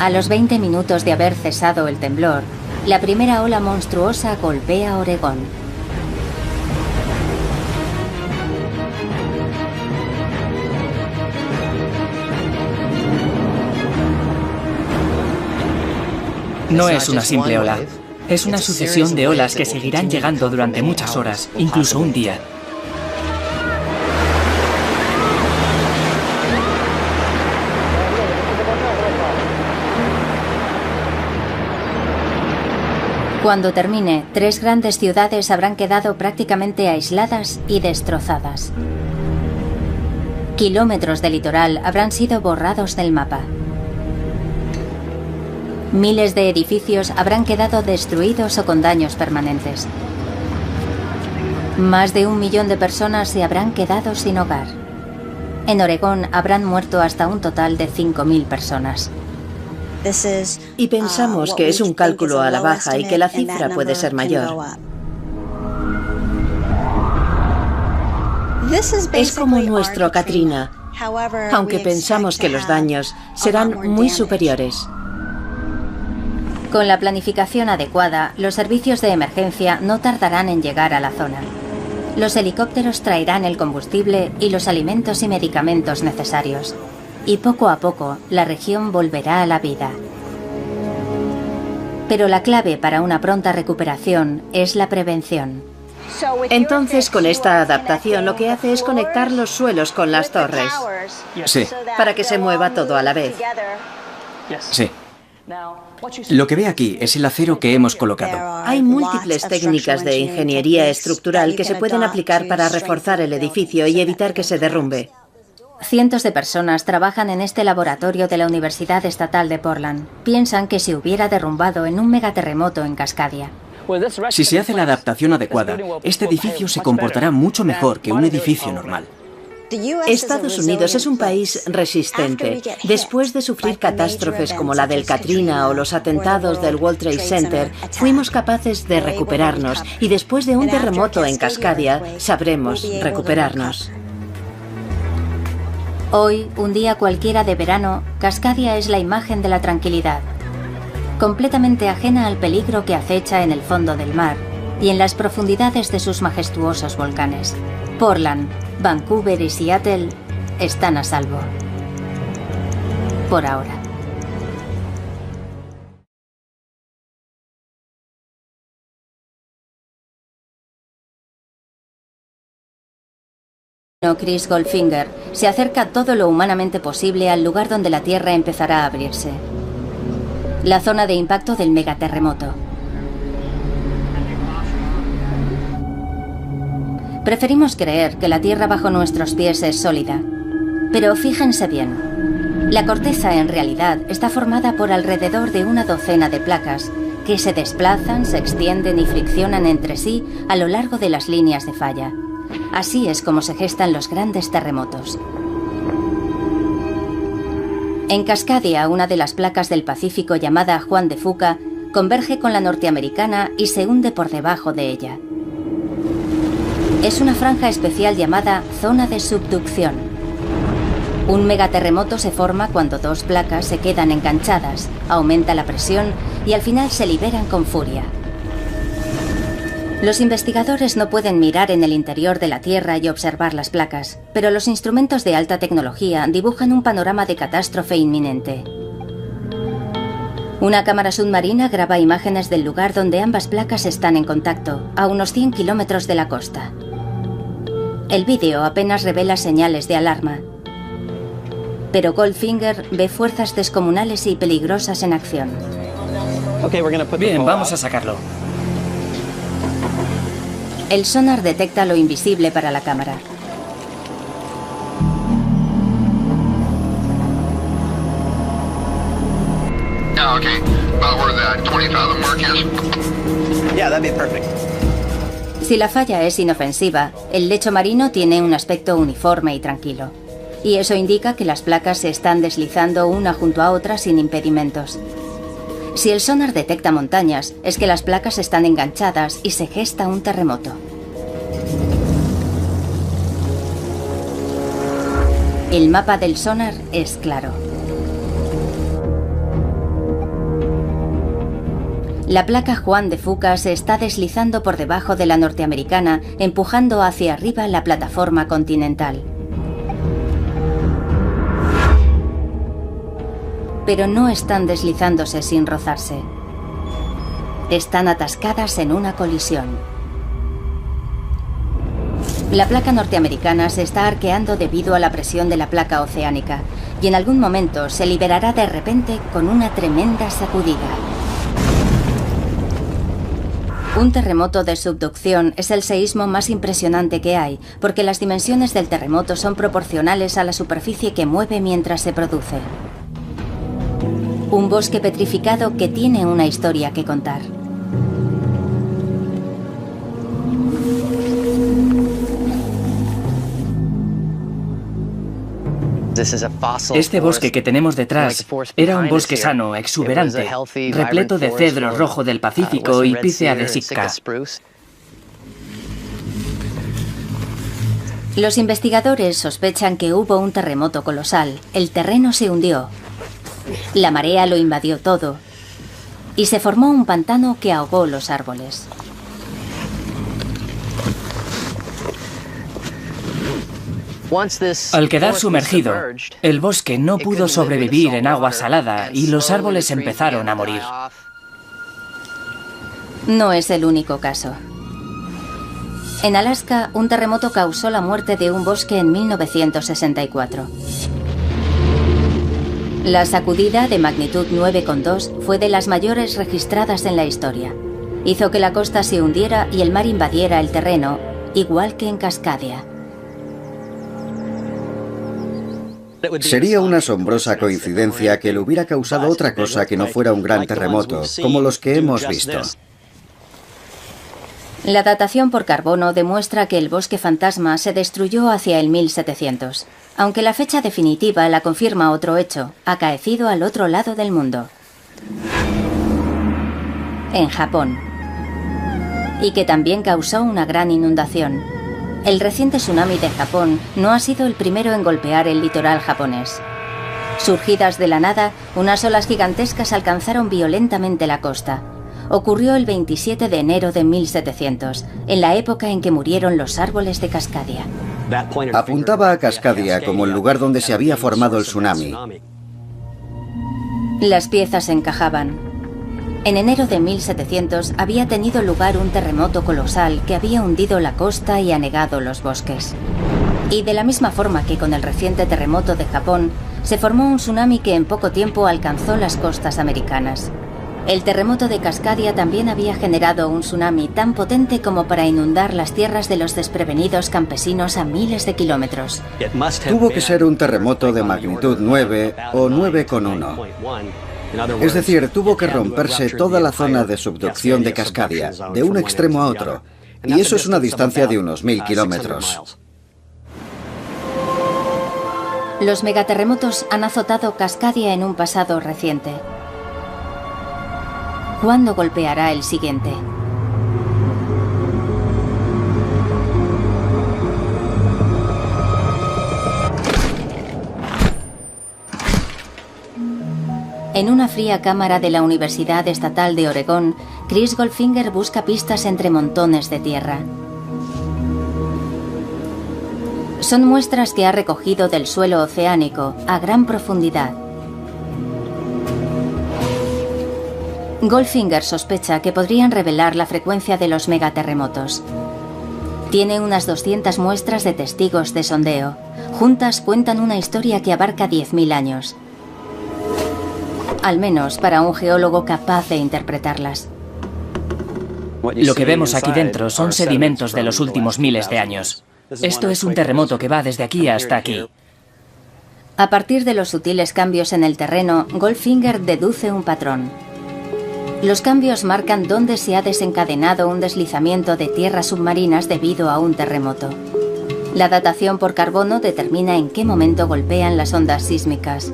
A los 20 minutos de haber cesado el temblor, la primera ola monstruosa golpea Oregón. No es una simple ola. Es una sucesión de olas que seguirán llegando durante muchas horas, incluso un día. Cuando termine, 3 grandes ciudades habrán quedado prácticamente aisladas y destrozadas. Kilómetros de litoral habrán sido borrados del mapa. Miles de edificios habrán quedado destruidos o con daños permanentes. Más de 1 millón de personas se habrán quedado sin hogar. En Oregón habrán muerto hasta un total de 5.000 personas. Y pensamos que es un cálculo a la baja y que la cifra puede ser mayor. Es como nuestro Katrina, aunque pensamos que los daños serán muy superiores. Con la planificación adecuada, los servicios de emergencia no tardarán en llegar a la zona. Los helicópteros traerán el combustible y los alimentos y medicamentos necesarios. Y poco a poco, la región volverá a la vida. Pero la clave para una pronta recuperación es la prevención. Entonces, con esta adaptación, lo que hace es conectar los suelos con las torres. Sí. Para que se mueva todo a la vez. Sí. Lo que ve aquí es el acero que hemos colocado. Hay múltiples técnicas de ingeniería estructural que se pueden aplicar para reforzar el edificio y evitar que se derrumbe. Cientos de personas trabajan en este laboratorio de la Universidad Estatal de Portland. Piensan que se hubiera derrumbado en un megaterremoto en Cascadia. Si se hace la adaptación adecuada, este edificio se comportará mucho mejor que un edificio normal. Estados Unidos es un país resistente. Después de sufrir catástrofes como la del Katrina o los atentados del World Trade Center, fuimos capaces de recuperarnos y después de un terremoto en Cascadia, sabremos recuperarnos. Hoy, un día cualquiera de verano, Cascadia es la imagen de la tranquilidad, completamente ajena al peligro que acecha en el fondo del mar y en las profundidades de sus majestuosos volcanes. Portland, Vancouver y Seattle están a salvo. Por ahora. Chris Goldfinger se acerca todo lo humanamente posible al lugar donde la Tierra empezará a abrirse. La zona de impacto del megaterremoto. Preferimos creer que la Tierra bajo nuestros pies es sólida. Pero fíjense bien. La corteza en realidad está formada por alrededor de una docena de placas que se desplazan, se extienden y friccionan entre sí a lo largo de las líneas de falla. Así es como se gestan los grandes terremotos. En Cascadia, una de las placas del Pacífico llamada Juan de Fuca converge con la norteamericana y se hunde por debajo de ella. Es una franja especial llamada zona de subducción. Un megaterremoto se forma cuando dos placas se quedan enganchadas, aumenta la presión y al final se liberan con furia. Los investigadores no pueden mirar en el interior de la Tierra y observar las placas, pero los instrumentos de alta tecnología dibujan un panorama de catástrofe inminente. Una cámara submarina graba imágenes del lugar donde ambas placas están en contacto, a unos 100 kilómetros de la costa. El vídeo apenas revela señales de alarma, pero Goldfinger ve fuerzas descomunales y peligrosas en acción. Bien, vamos a sacarlo. El sonar detecta lo invisible para la cámara. Si la falla es inofensiva, el lecho marino tiene un aspecto uniforme y tranquilo. Y eso indica que las placas se están deslizando una junto a otra sin impedimentos. Si el sonar detecta montañas, es que las placas están enganchadas y se gesta un terremoto. El mapa del sonar es claro. La placa Juan de Fuca se está deslizando por debajo de la norteamericana, empujando hacia arriba la plataforma continental. Pero no están deslizándose sin rozarse. Están atascadas en una colisión. La placa norteamericana se está arqueando debido a la presión de la placa oceánica y en algún momento se liberará de repente con una tremenda sacudida. Un terremoto de subducción es el seísmo más impresionante que hay, porque las dimensiones del terremoto son proporcionales a la superficie que mueve mientras se produce. Un bosque petrificado que tiene una historia que contar. Este bosque que tenemos detrás era un bosque sano, exuberante, repleto de cedro rojo del Pacífico y pícea de Sitka. Los investigadores sospechan que hubo un terremoto colosal. El terreno se hundió. La marea lo invadió todo y se formó un pantano que ahogó los árboles. Al quedar sumergido, el bosque no pudo sobrevivir en agua salada y los árboles empezaron a morir. No es el único caso. En Alaska, un terremoto causó la muerte de un bosque en 1964. La sacudida de magnitud 9,2 fue de las mayores registradas en la historia. Hizo que la costa se hundiera y el mar invadiera el terreno, igual que en Cascadia. Sería una asombrosa coincidencia que le hubiera causado otra cosa que no fuera un gran terremoto, como los que hemos visto. La datación por carbono demuestra que el bosque fantasma se destruyó hacia el 1700, aunque la fecha definitiva la confirma otro hecho, acaecido al otro lado del mundo. En Japón. Y que también causó una gran inundación. El reciente tsunami de Japón no ha sido el primero en golpear el litoral japonés. Surgidas de la nada, unas olas gigantescas alcanzaron violentamente la costa. Ocurrió el 27 de enero de 1700, en la época en que murieron los árboles de Cascadia. Apuntaba a Cascadia como el lugar donde se había formado el tsunami. Las piezas encajaban. En enero de 1700 había tenido lugar un terremoto colosal que había hundido la costa y anegado los bosques. Y de la misma forma que con el reciente terremoto de Japón, se formó un tsunami que en poco tiempo alcanzó las costas americanas. El terremoto de Cascadia también había generado un tsunami tan potente como para inundar las tierras de los desprevenidos campesinos a miles de kilómetros. Tuvo que ser un terremoto de magnitud 9 o 9,1. Es decir, tuvo que romperse toda la zona de subducción de Cascadia, de un extremo a otro, y eso es una distancia de unos 1000 kilómetros. Los megaterremotos han azotado Cascadia en un pasado reciente. ¿Cuándo golpeará el siguiente? En una fría cámara de la Universidad Estatal de Oregón, Chris Goldfinger busca pistas entre montones de tierra. Son muestras que ha recogido del suelo oceánico a gran profundidad. Goldfinger sospecha que podrían revelar la frecuencia de los megaterremotos. Tiene unas 200 muestras de testigos de sondeo. Juntas cuentan una historia que abarca 10.000 años. Al menos para un geólogo capaz de interpretarlas. Lo que vemos aquí dentro son sedimentos de los últimos miles de años. Esto es un terremoto que va desde aquí hasta aquí. A partir de los sutiles cambios en el terreno, Goldfinger deduce un patrón. Los cambios marcan dónde se ha desencadenado un deslizamiento de tierras submarinas debido a un terremoto. La datación por carbono determina en qué momento golpean las ondas sísmicas.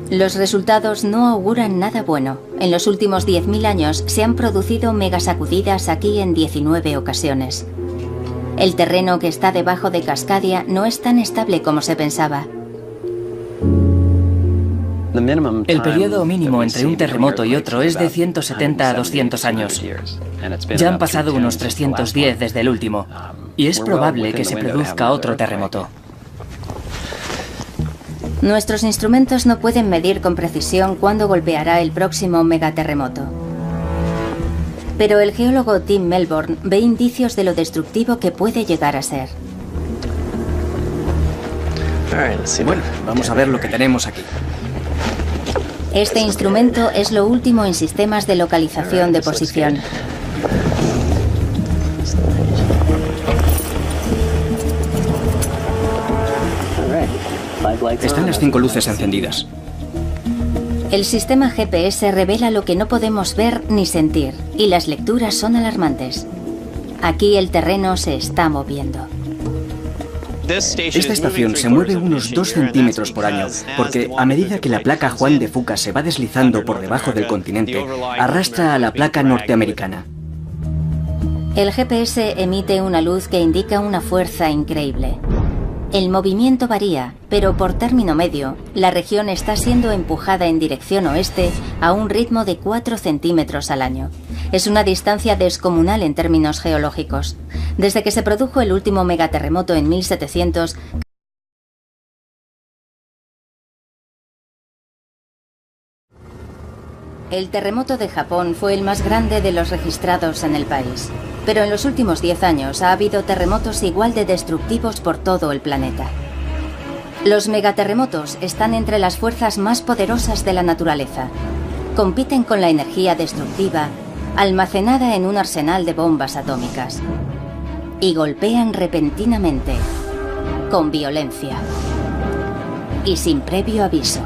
Los resultados no auguran nada bueno. En los últimos 10.000 años se han producido megasacudidas aquí en 19 ocasiones. El terreno que está debajo de Cascadia no es tan estable como se pensaba. El periodo mínimo entre un terremoto y otro es de 170 a 200 años. Ya han pasado unos 310 desde el último, y es probable que se produzca otro terremoto. Nuestros instrumentos no pueden medir con precisión cuándo golpeará el próximo megaterremoto. Pero el geólogo Tim Melbourne ve indicios de lo destructivo que puede llegar a ser. Bueno, vamos a ver lo que tenemos aquí. Este instrumento es lo último en sistemas de localización de posición. Están las 5 luces encendidas. El sistema GPS revela lo que no podemos ver ni sentir, y las lecturas son alarmantes. Aquí el terreno se está moviendo. Esta estación se mueve unos 2 centímetros por año, porque a medida que la placa Juan de Fuca se va deslizando por debajo del continente, arrastra a la placa norteamericana. El GPS emite una luz que indica una fuerza increíble. El movimiento varía, pero por término medio, la región está siendo empujada en dirección oeste a un ritmo de 4 centímetros al año. Es una distancia descomunal en términos geológicos. Desde que se produjo el último megaterremoto en 1700, el terremoto de Japón fue el más grande de los registrados en el país. Pero en los últimos 10 años ha habido terremotos igual de destructivos por todo el planeta. Los megaterremotos están entre las fuerzas más poderosas de la naturaleza. Compiten con la energía destructiva almacenada en un arsenal de bombas atómicas. Y golpean repentinamente, con violencia. y sin previo aviso.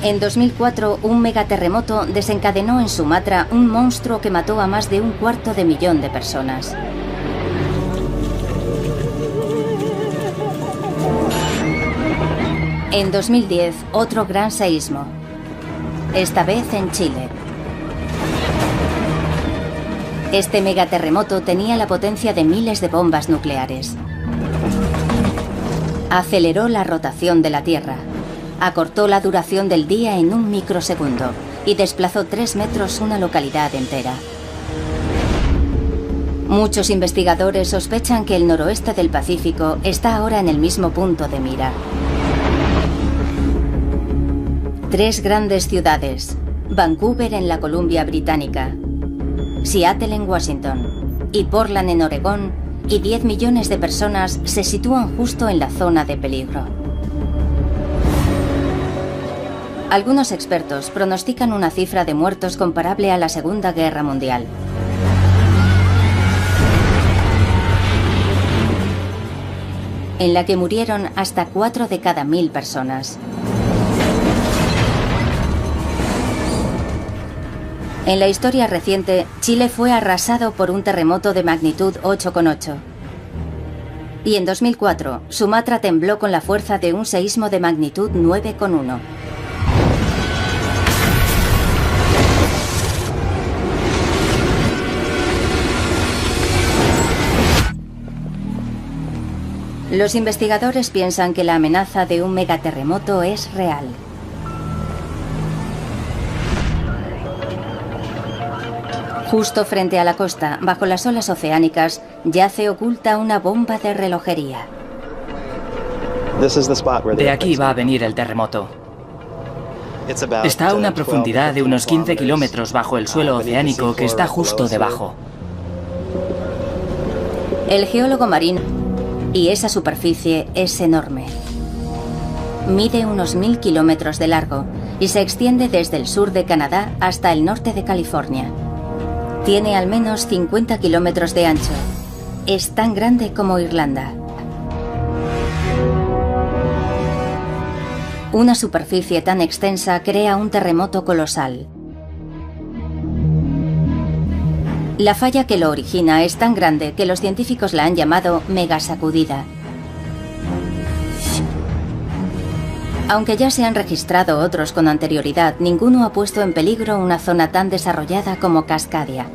En 2004, un megaterremoto desencadenó en Sumatra un monstruo que mató a más de 250.000 de personas. En 2010, otro gran seísmo, esta vez en Chile. Este megaterremoto tenía la potencia de miles de bombas nucleares. Aceleró la rotación de la Tierra, acortó la duración del día en 1 microsegundo y desplazó 3 metros una localidad entera. Muchos investigadores sospechan que el noroeste del Pacífico está ahora en el mismo punto de mira. 3 grandes ciudades, Vancouver en la Columbia Británica, Seattle en Washington y Portland en Oregón, y 10 millones de personas se sitúan justo en la zona de peligro. Algunos expertos pronostican una cifra de muertos comparable a la Segunda Guerra Mundial. En la que murieron hasta 4 de cada 1000 personas. En la historia reciente, Chile fue arrasado por un terremoto de magnitud 8,8. Y en 2004, Sumatra tembló con la fuerza de un seísmo de magnitud 9,1. Los investigadores piensan que la amenaza de un megaterremoto es real. Justo frente a la costa, bajo las olas oceánicas, yace oculta una bomba de relojería. De aquí va a venir el terremoto. Está a una profundidad de unos 15 kilómetros bajo el suelo oceánico que está justo debajo. El geólogo marino, y esa superficie es enorme. Mide unos 1000 kilómetros de largo y se extiende desde el sur de Canadá hasta el norte de California. Tiene al menos 50 kilómetros de ancho. Es tan grande como Irlanda. Una superficie tan extensa crea un terremoto colosal. La falla que lo origina es tan grande que los científicos la han llamado megasacudida. Aunque ya se han registrado otros con anterioridad, ninguno ha puesto en peligro una zona tan desarrollada como Cascadia.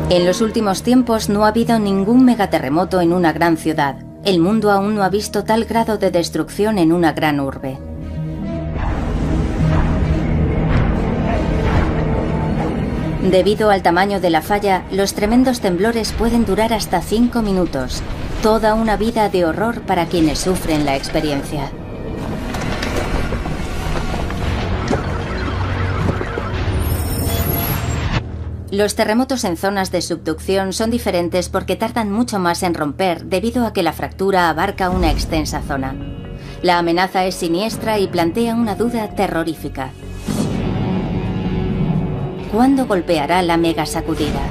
En los últimos tiempos no ha habido ningún megaterremoto en una gran ciudad. El mundo aún no ha visto tal grado de destrucción en una gran urbe. Debido al tamaño de la falla, los tremendos temblores pueden durar hasta 5 minutos. Toda una vida de horror para quienes sufren la experiencia. Los terremotos en zonas de subducción son diferentes porque tardan mucho más en romper debido a que la fractura abarca una extensa zona. La amenaza es siniestra y plantea una duda terrorífica. ¿Cuándo golpeará la megasacudida?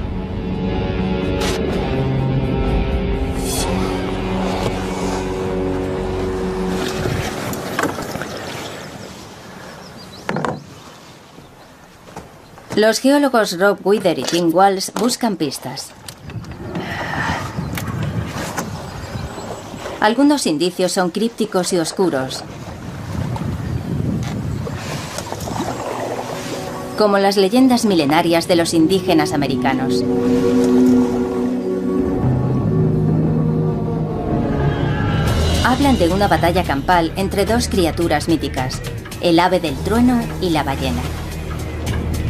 Los geólogos Rob Wither y Tim Walsh buscan pistas. Algunos indicios son crípticos y oscuros, como las leyendas milenarias de los indígenas americanos. Hablan de una batalla campal entre 2 criaturas míticas, el ave del trueno y la ballena.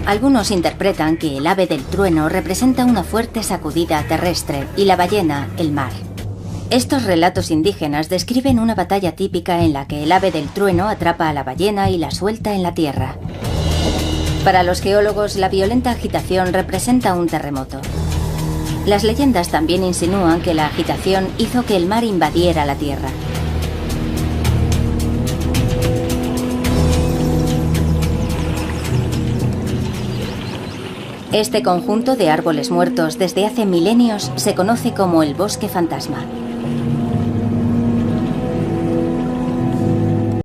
Algunos interpretan que el ave del trueno representa una fuerte sacudida terrestre y la ballena, el mar. Estos relatos indígenas describen una batalla típica en la que el ave del trueno atrapa a la ballena y la suelta en la tierra. Para los geólogos, la violenta agitación representa un terremoto. Las leyendas también insinúan que la agitación hizo que el mar invadiera la tierra. Este conjunto de árboles muertos desde hace milenios se conoce como el bosque fantasma.